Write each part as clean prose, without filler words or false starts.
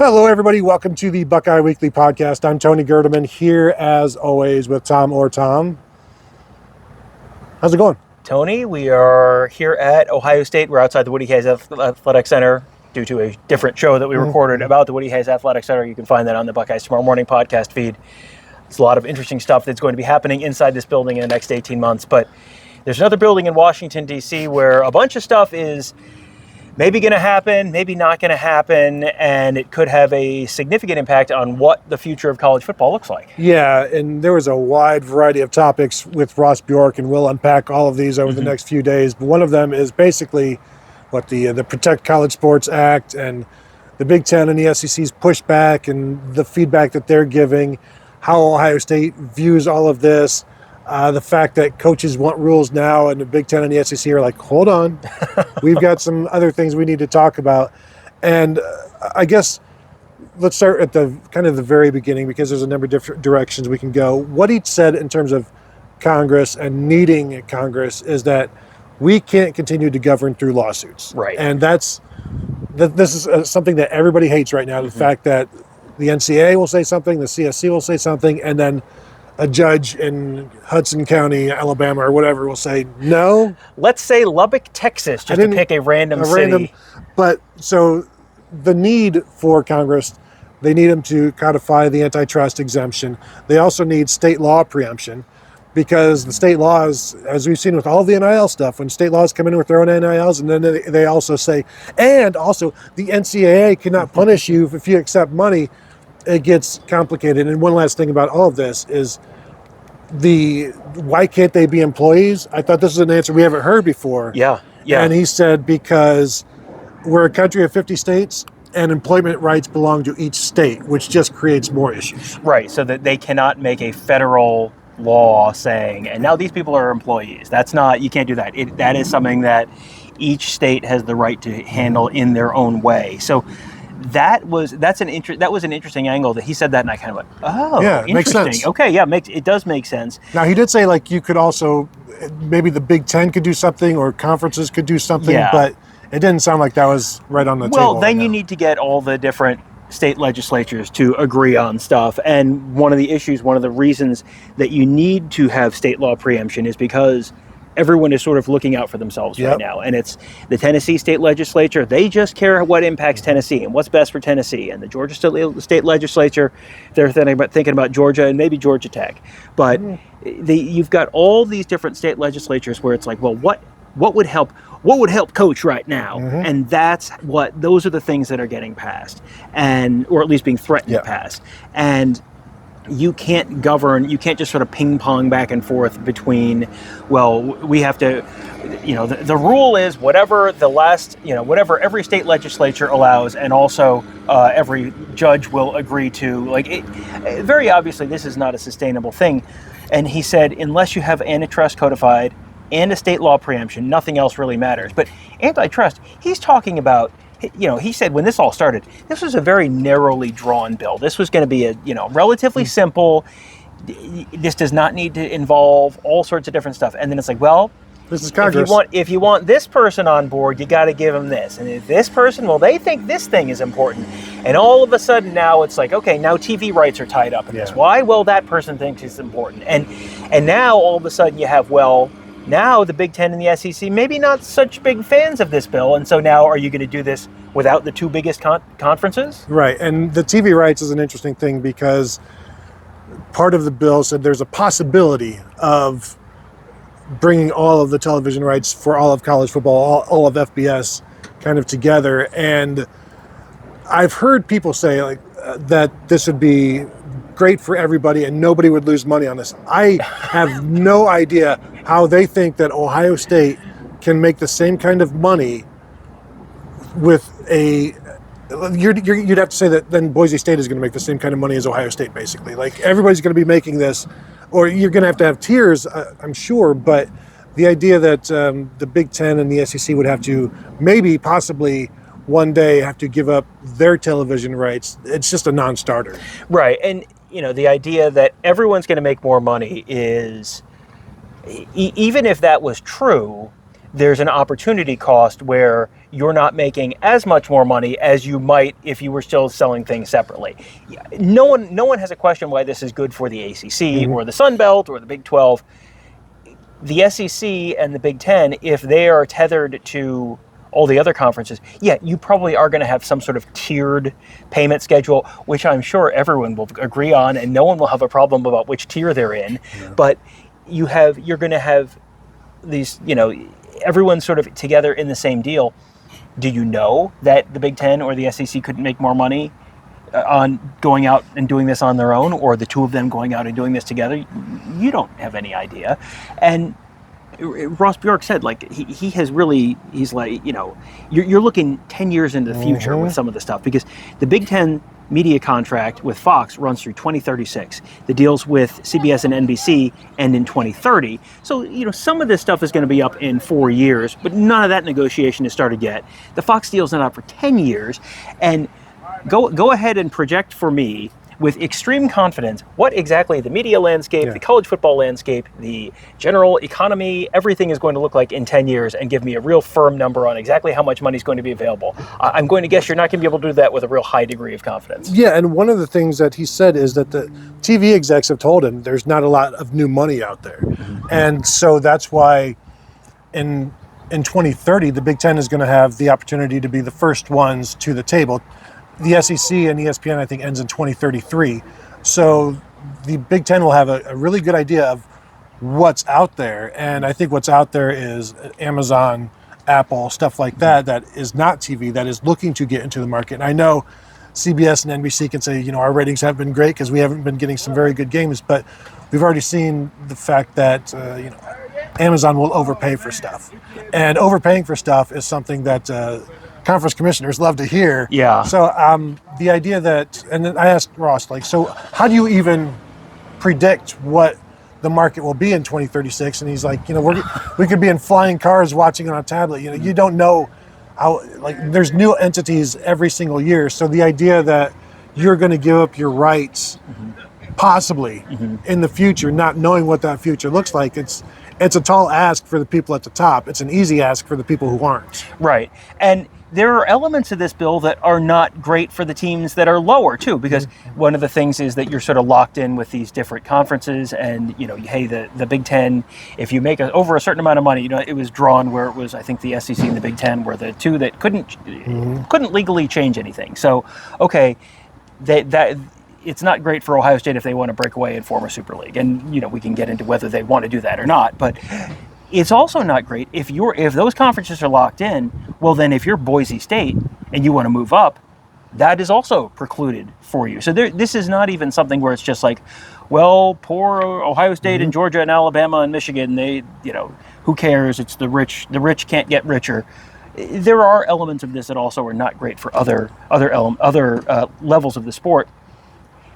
Hello, everybody. Welcome to the Buckeye Weekly Podcast. I'm Tony Gerdeman here, as always, with Tom or Tom. How's it going? Tony, we are here at Ohio State. We're outside the Woody Hayes Athletic Center due to a different show that we recorded about the Woody Hayes Athletic Center. You can find that on the Buckeyes Tomorrow Morning podcast feed. There's a lot of interesting stuff that's going to be happening inside this building in the next 18 months. But there's another building in Washington, D.C. where a bunch of stuff is maybe going to happen, maybe not going to happen, and it could have a significant impact on what the future of college football looks like. Yeah, and there was a wide variety of topics with Ross Bjork, and we'll unpack all of these over the next few days. But one of them is basically what the Protect College Sports Act and the Big Ten and the SEC's pushback and the feedback that they're giving, how Ohio State views all of this. The fact that coaches want rules now and the Big Ten and the SEC are like, hold on, we've got some other things we need to talk about. And I guess let's start at the kind of the very beginning, because there's a number of different directions we can go. What he said in terms of Congress and needing Congress is that we can't continue to govern through lawsuits. Right. And this is something that everybody hates right now, the fact that the NCAA will say something, the CSC will say something, and then a judge in Hudson County, Alabama, or whatever will say no. Let's say Lubbock, Texas, just to pick a random city. But so the need for Congress, they need them to codify the antitrust exemption. They also need state law preemption, because the state laws, as we've seen with all the NIL stuff, when state laws come in with their own NILs, and then they also say, and also the NCAA cannot punish you if you accept money, it gets complicated. And one last thing about all of this is why can't they be employees? I thought this was an answer we haven't heard before. Yeah. And he said, because we're a country of 50 states and employment rights belong to each state, which just creates more issues. Right, so that they cannot make a federal law saying, and now these people are employees. That's not, you can't do that. That is something that each state has the right to handle in their own way. So that was an interesting angle that he said that, and I kind of went, oh, yeah, interesting. Makes sense. Okay, yeah, it does make sense. Now, he did say, like, you could also, maybe the Big Ten could do something or conferences could do something, but it didn't sound like that was right on the table. Well, then you need to get all the different state legislatures to agree on stuff. And one of the reasons that you need to have state law preemption is because everyone is sort of looking out for themselves right now. And it's the Tennessee state legislature. They just care what impacts Tennessee and what's best for Tennessee. And the Georgia state legislature, they're thinking about Georgia and maybe Georgia Tech. But you've got all these different state legislatures where it's like, well, what would help? What would help coach right now? And those are the things that are getting passed, or at least being threatened to pass. And you can't just sort of ping pong back and forth between, well, we have to, the rule is whatever whatever every state legislature allows, and also every judge will agree to. Very obviously, this is not a sustainable thing. And he said, unless you have antitrust codified and a state law preemption, nothing else really matters. But antitrust, he's talking about, he said when this all started, this was a very narrowly drawn bill. This was going to be relatively simple. This does not need to involve all sorts of different stuff. And then it's like, well, this is Congress. If you want this person on board, you got to give them this. And if this person, well, they think this thing is important. And all of a sudden now it's like, okay, now TV rights are tied up in this. Why? Well, that person thinks it's important. And now all of a sudden you have, now the Big Ten and the SEC maybe not such big fans of this bill, and so now are you going to do this without the two biggest conferences? Right, and the TV rights is an interesting thing, because part of the bill said there's a possibility of bringing all of the television rights for all of college football, all of FBS kind of together. And I've heard people say that this would be great for everybody and nobody would lose money on this. I have no idea how they think that Ohio State can make the same kind of money with you'd have to say that then Boise State is going to make the same kind of money as Ohio State, basically. Like, everybody's going to be making this, or you're going to have tiers, I'm sure, but the idea that the Big Ten and the SEC would have to possibly one day have to give up their television rights, it's just a non-starter. Right, and the idea that everyone's going to make more money is, even if that was true, there's an opportunity cost where you're not making as much more money as you might if you were still selling things separately. No one has a question why this is good for the ACC or the Sun Belt or the Big 12. The SEC and the Big 10, if they are tethered to all the other conferences, you probably are going to have some sort of tiered payment schedule, which I'm sure everyone will agree on, and no one will have a problem about which tier they're in. Yeah. But you're going to have these, everyone's sort of together in the same deal. Do you know that the Big 10 or the SEC couldn't make more money on going out and doing this on their own, or the two of them going out and doing this together? You don't have any idea. And Ross Bjork said, like, he's like, you're looking 10 years into the future with some of the stuff, because the Big Ten media contract with Fox runs through 2036. The deals with CBS and NBC end in 2030. So, some of this stuff is going to be up in 4 years, but none of that negotiation has started yet. The Fox deal's not up for 10 years. And go ahead and project for me with extreme confidence what exactly the media landscape, the college football landscape, the general economy, everything is going to look like in 10 years, and give me a real firm number on exactly how much money is going to be available. I'm going to guess you're not going to be able to do that with a real high degree of confidence. Yeah, and one of the things that he said is that the TV execs have told him there's not a lot of new money out there. And so that's why in 2030, the Big Ten is going to have the opportunity to be the first ones to the table. The SEC and ESPN, I think, ends in 2033. So the Big Ten will have a really good idea of what's out there. And I think what's out there is Amazon, Apple, stuff like that is not TV, that is looking to get into the market. And I know CBS and NBC can say, our ratings have been great because we haven't been getting some very good games. But we've already seen the fact that, Amazon will overpay for stuff. And overpaying for stuff is something that conference commissioners love to hear. Yeah. So the idea that, and then I asked Ross, so how do you even predict what the market will be in 2036? And he's like, we could be in flying cars watching it on a tablet. You don't know how, there's new entities every single year. So the idea that you're going to give up your rights possibly in the future, not knowing what that future looks like, it's a tall ask for the people at the top. It's an easy ask for the people who aren't. Right. And there are elements of this bill that are not great for the teams that are lower, too, because one of the things is that you're sort of locked in with these different conferences, and, hey, the Big Ten, if you make over a certain amount of money, it was drawn where it was, I think, the SEC and the Big Ten were the two that couldn't legally change anything. So, okay, that it's not great for Ohio State if they want to break away and form a Super League, and, we can get into whether they want to do that or not, but it's also not great if those conferences are locked in. Well, then if you're Boise State and you want to move up, that is also precluded for you. So this is not even something where it's just like, well, poor Ohio State and Georgia and Alabama and Michigan, they, who cares? It's the rich. The rich can't get richer. There are elements of this that also are not great for other levels of the sport.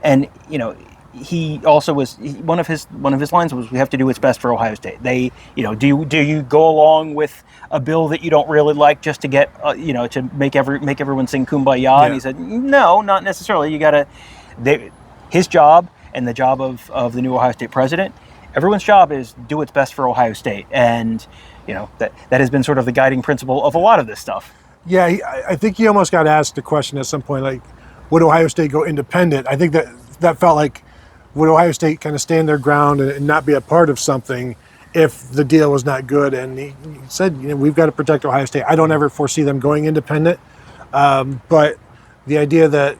And, he also was, one of his lines was, we have to do what's best for Ohio State. They, do you go along with a bill that you don't really like just to get, to make everyone sing Kumbaya? Yeah. And he said, no, not necessarily. You gotta, his job and the job of the new Ohio State president, everyone's job is do what's best for Ohio State. And, that has been sort of the guiding principle of a lot of this stuff. Yeah, I think he almost got asked the question at some point, would Ohio State go independent? I think that felt like, would Ohio State kind of stand their ground and not be a part of something if the deal was not good? And he said, we've got to protect Ohio State. I don't ever foresee them going independent. But the idea that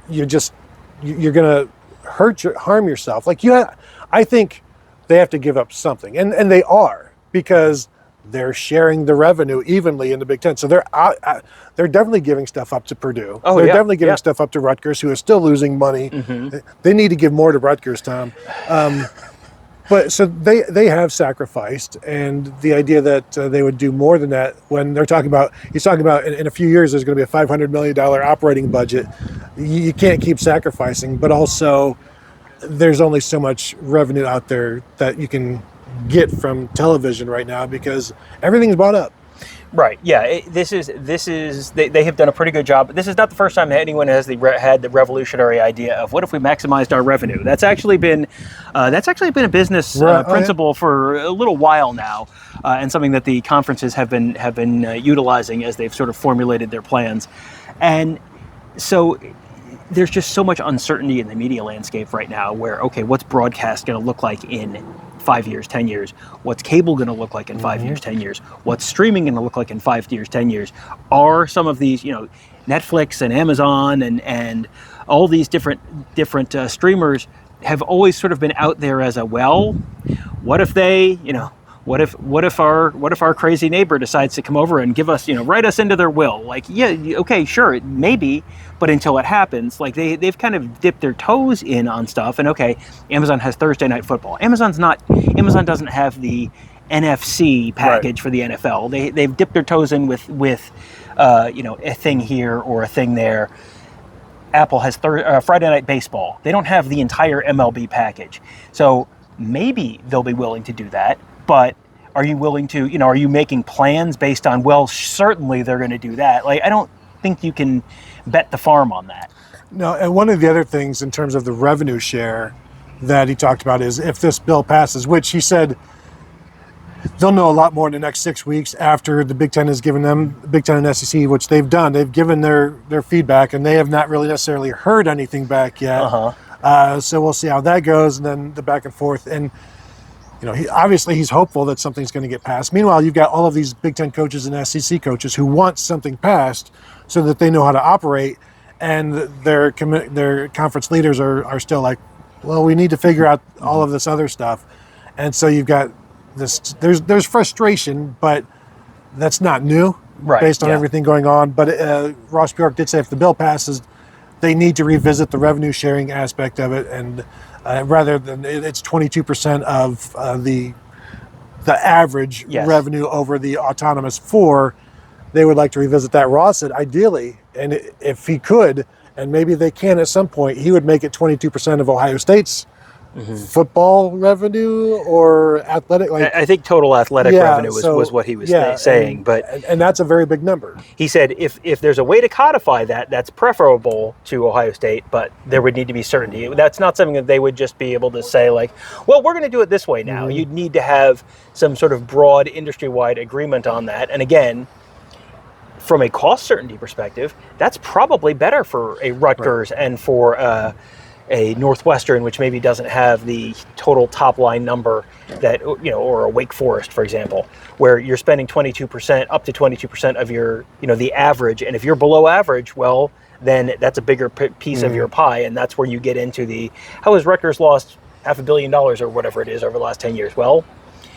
you're going to harm yourself. I think they have to give up something. And they are, because they're sharing the revenue evenly in the Big Ten. So they're definitely giving stuff up to Purdue. They're definitely giving stuff up to Rutgers, who is still losing money. They need to give more to Rutgers, Tom. But so they have sacrificed, and the idea that they would do more than that when he's talking about in a few years there's going to be a $500 million operating budget. You can't keep sacrificing, but also there's only so much revenue out there that you can get from television right now because everything's bought up. Right. Yeah. This is. They have done a pretty good job. This is not the first time anyone has had the revolutionary idea of what if we maximized our revenue. That's actually been a business principle for a little while now, and something that the conferences have been utilizing as they've sort of formulated their plans, and so. There's just so much uncertainty in the media landscape right now where, okay, what's broadcast going to look like in 5 years, 10 years? What's cable going to look like in 5 years, 10 years? What's streaming going to look like in 5 years, 10 years? Are some of these, Netflix and Amazon and all these different streamers have always sort of been out there as a, well, what if they, what if our crazy neighbor decides to come over and give us, write us into their will? Like, yeah, okay, sure, maybe, but until it happens, like they've kind of dipped their toes in on stuff. And okay, Amazon has Thursday Night Football. Amazon doesn't have the NFC package for the NFL. They've dipped their toes in with a thing here or a thing there. Apple has Friday Night Baseball. They don't have the entire MLB package. So maybe they'll be willing to do that. But are you willing to, are you making plans based on, well, certainly they're going to do that? Like, I don't think you can bet the farm on that. No, and one of the other things in terms of the revenue share that he talked about is if this bill passes, which he said they'll know a lot more in the next 6 weeks after the Big Ten has given them, Big Ten and SEC, which they've done. They've given their feedback, and they have not really necessarily heard anything back yet. So we'll see how that goes, and then the back and forth. And obviously he's hopeful that something's going to get passed. Meanwhile, you've got all of these Big Ten coaches and SEC coaches who want something passed so that they know how to operate, and their conference leaders are still like, well, we need to figure out all of this other stuff. And so you've got this, there's frustration, but that's not new based on everything going on. But Ross Bjork did say if the bill passes, they need to revisit the revenue sharing aspect of it, and rather than it's 22% of the average revenue over the autonomous 4, they would like to revisit that. Ross said ideally, and if he could, and maybe they can at some point, he would make it 22% of Ohio State's football revenue or athletic. Like, I think total athletic revenue was what he was saying. And that's a very big number. He said if there's a way to codify that, that's preferable to Ohio State, but there would need to be certainty. That's not something that they would just be able to say like, well, we're going to do it this way now. You'd need to have some sort of broad industry-wide agreement on that. And again, from a cost certainty perspective, that's probably better for a Rutgers and for a Northwestern, which maybe doesn't have the total top line number that, or a Wake Forest, for example, where you're spending 22%, up to 22% of your, the average. And if you're below average, well, then that's a bigger piece of your pie. And that's where you get into how has Rutgers lost $500 million or whatever it is over the last 10 years? Well,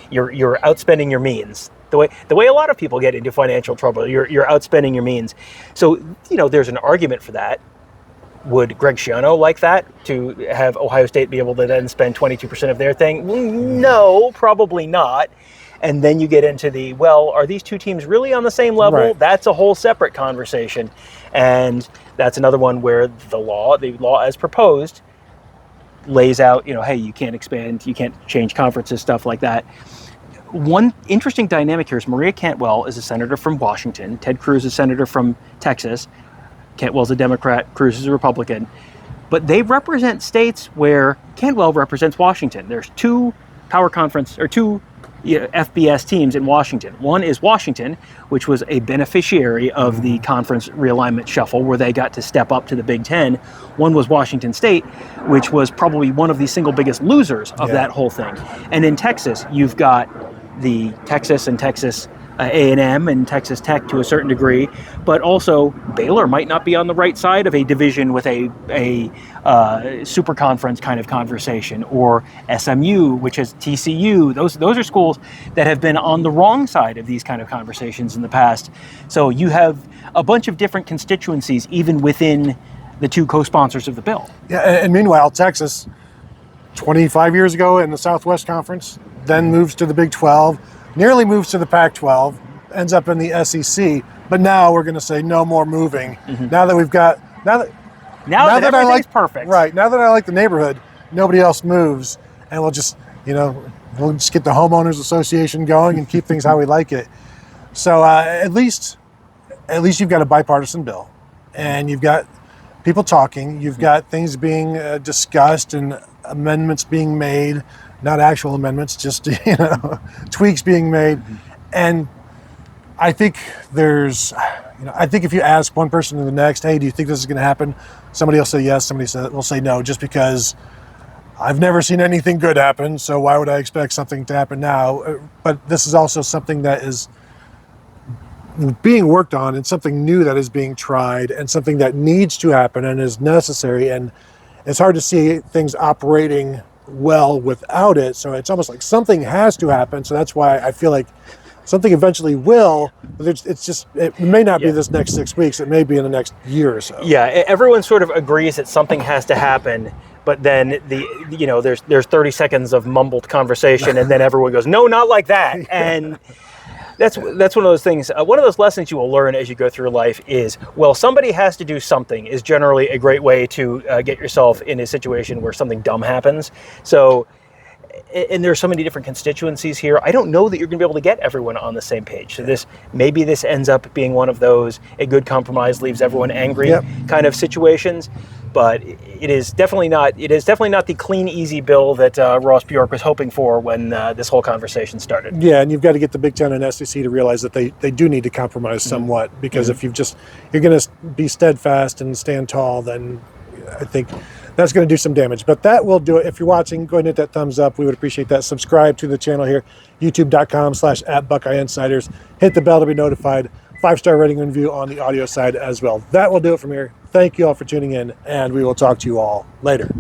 you're outspending your means. The way a lot of people get into financial trouble, you're outspending your means. So, there's an argument for that. Would Greg Schiano like that, to have Ohio State be able to then spend 22% of their thing? No, probably not. And then you get into are these two teams really on the same level? Right. That's a whole separate conversation. And that's another one where the law as proposed lays out, hey, you can't expand, you can't change conferences, stuff like that. One interesting dynamic here is Maria Cantwell is a senator from Washington. Ted Cruz is a senator from Texas. Cantwell's a Democrat, Cruz is a Republican. But they represent states where Cantwell represents Washington. There's two power conference, or two FBS teams in Washington. One is Washington, which was a beneficiary of the conference realignment shuffle where they got to step up to the Big Ten. One was Washington State, which was probably one of the single biggest losers of that whole thing. And in Texas, you've got the Texas and Texas A&M and Texas Tech to a certain degree, but also Baylor might not be on the right side of a division with a super conference kind of conversation, or SMU, which is TCU. Those are schools that have been on the wrong side of these kind of conversations in the past. So you have a bunch of different constituencies even within the two co-sponsors of the bill. Yeah, and meanwhile, Texas, 25 years ago in the Southwest Conference, then moves to the Big 12, nearly moves to the Pac-12, ends up in the SEC, but now we're going to say no more moving. Now that we've got, now that everything's perfect. Right, now that I like the neighborhood, nobody else moves, and we'll just get the homeowners association going and keep things how we like it. So at least you've got a bipartisan bill, and you've got people talking. You've got things being discussed and amendments being made, not actual amendments, just tweaks being made. And I think I think if you ask one person to the next, hey, do you think this is going to happen? Somebody will say yes. Somebody will say no, just because I've never seen anything good happen. So why would I expect something to happen now? But this is also something that is being worked on, and something new that is being tried, and something that needs to happen and is necessary. And it's hard to see things operating well without it. So it's almost like something has to happen. So that's why I feel like something eventually will, but it may not be this next 6 weeks. It may be in the next year or so. Yeah, everyone sort of agrees that something has to happen, but then there's 30 seconds of mumbled conversation, and then everyone goes, no, not like that. And that's one of those things. One of those lessons you will learn as you go through life is, well, somebody has to do something is generally a great way to get yourself in a situation where something dumb happens. So, and there's so many different constituencies here. I don't know that you're going to be able to get everyone on the same page. So maybe this ends up being one of those a good compromise leaves everyone angry kind of situations. But it is definitely not the clean, easy bill that Ross Bjork was hoping for when this whole conversation started. Yeah, and you've got to get the Big Ten and SEC to realize that they do need to compromise somewhat, because if you're going to be steadfast and stand tall, then I think that's going to do some damage. But that will do it. If you're watching, go ahead and hit that thumbs up. We would appreciate that. Subscribe to the channel here, youtube.com/@BuckeyeInsiders. Hit the bell to be notified. 5-star rating and review on the audio side as well. That will do it from here. Thank you all for tuning in, and we will talk to you all later.